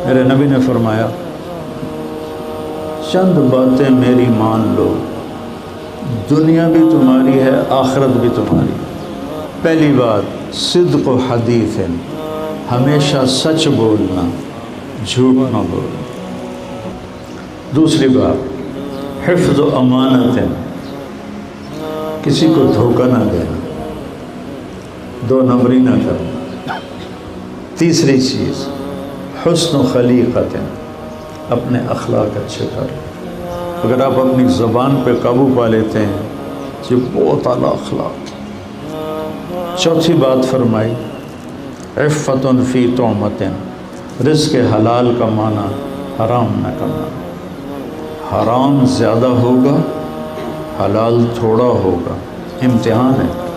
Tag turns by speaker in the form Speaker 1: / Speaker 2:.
Speaker 1: میرے نبی نے فرمایا چند باتیں میری مان لو، دنیا بھی تمہاری ہے، آخرت بھی تمہاری۔ پہلی بات صدق و حدیث، ہمیشہ سچ بولنا، جھوٹ نہ بولنا۔ دوسری بات حفظ و امانت، کسی کو دھوکہ نہ دینا، دو نمبری نہ کرنا۔ تیسری چیز حسن و خلیقت، اپنے اخلاق اچھے کر۔ اگر آپ اپنی زبان پہ قابو پا لیتے ہیں یہ بہت اعلیٰ اخلاق۔ چوتھی بات فرمائی عفت فی طعمت، رزق حلال کمانا، حرام نہ کمانا۔ حرام زیادہ ہوگا، حلال تھوڑا ہوگا، امتحان ہے۔